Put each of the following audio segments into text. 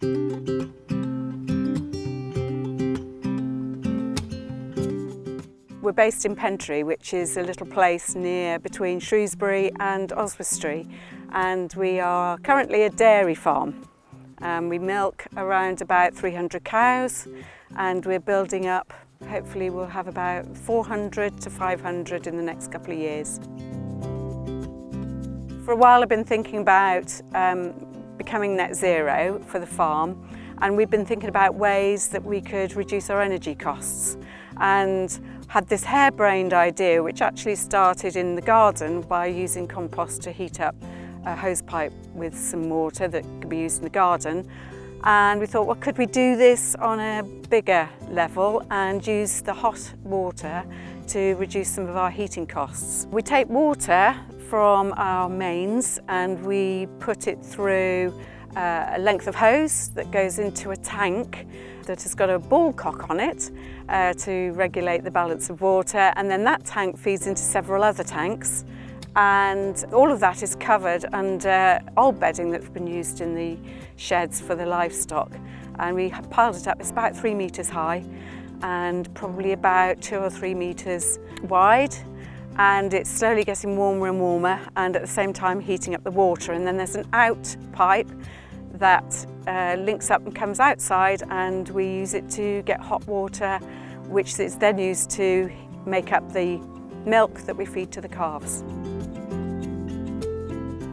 We're based in Pentry, which is a little place near between Shrewsbury and Oswestry, and we are currently a dairy farm. We milk around about 300 cows, and we're building up. Hopefully we'll have about 400 to 500 in the next couple of years. For a while I've been thinking about becoming net zero for the farm, and we've been thinking about ways that we could reduce our energy costs, and had this harebrained idea which actually started in the garden by using compost to heat up a hose pipe with some water that could be used in the garden. And we thought, well, could we do this on a bigger level and use the hot water to reduce some of our heating costs? We take water from our mains and we put it through a length of hose that goes into a tank that has got a ball cock on it to regulate the balance of water, and then that tank feeds into several other tanks, and all of that is covered under old bedding that's been used in the sheds for the livestock, and we have piled it up. It's about 3 metres high and probably about 2 or 3 metres wide, and it's slowly getting warmer and warmer, and at the same time heating up the water. And then there's an out pipe that links up and comes outside, and we use it to get hot water, which is then used to make up the milk that we feed to the calves.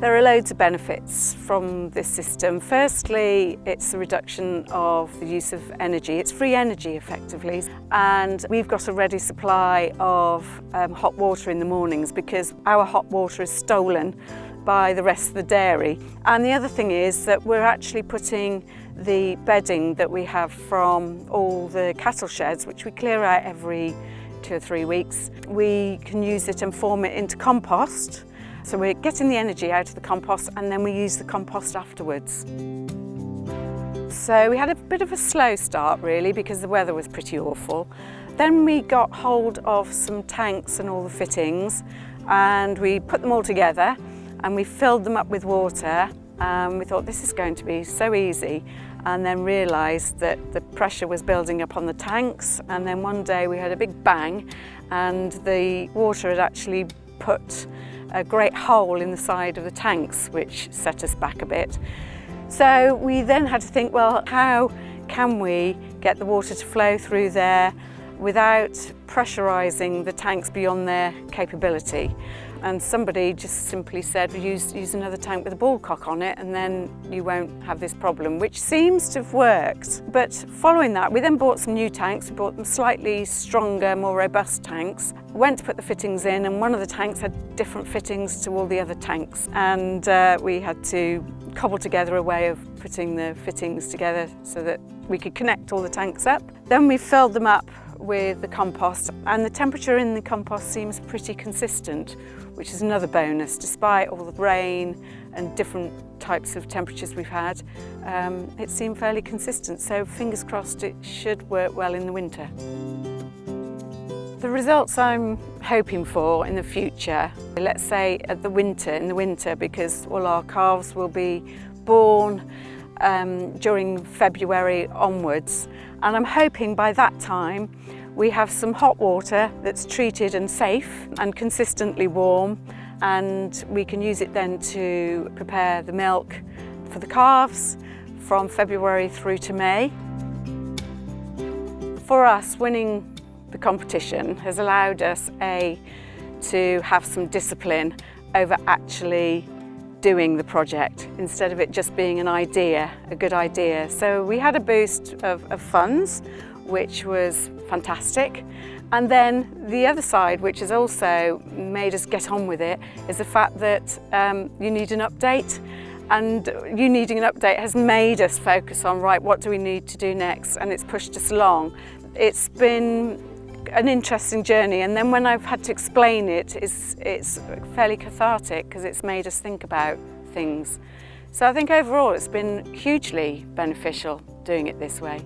There are loads of benefits from this system. Firstly, it's a reduction of the use of energy. It's free energy effectively, and we've got a ready supply of hot water in the mornings because our hot water is stolen by the rest of the dairy. And the other thing is that we're actually putting the bedding that we have from all the cattle sheds, which we clear out every 2 or 3 weeks. We can use it and form it into compost. So we're getting the energy out of the compost, and then we use the compost afterwards. So we had a bit of a slow start really because the weather was pretty awful. Then we got hold of some tanks and all the fittings, and we put them all together and we filled them up with water. We thought this is going to be so easy, and then realised that the pressure was building up on the tanks, and then one day we had a big bang and the water had actually put a great hole in the side of the tanks, which set us back a bit. So we then had to think, well, how can we get the water to flow through there without pressurising the tanks beyond their capability? And somebody just simply said, use another tank with a ball cock on it, and then you won't have this problem, which seems to have worked. But following that, we then bought some new tanks. We bought them slightly stronger, more robust tanks. Went to put the fittings in, and one of the tanks had different fittings to all the other tanks. And we had to cobble together a way of putting the fittings together so that we could connect all the tanks up. Then we filled them up with the compost, and the temperature in the compost seems pretty consistent, which is another bonus. Despite all the rain and different types of temperatures we've had, it seemed fairly consistent, so fingers crossed it should work well in the winter. The results I'm hoping for in the future, let's say in the winter, because all our calves will be born during February onwards, and I'm hoping by that time we have some hot water that's treated and safe and consistently warm, and we can use it then to prepare the milk for the calves from February through to May. For us, winning the competition has allowed us to have some discipline over actually doing the project instead of it just being an idea, a good idea. So we had a boost of funds, which was fantastic. And then the other side, which has also made us get on with it, is the fact that you need an update. And you needing an update has made us focus on, right, what do we need to do next? And it's pushed us along. It's been an interesting journey, and then when I've had to explain it, it's fairly cathartic because it's made us think about things. So I think overall it's been hugely beneficial doing it this way.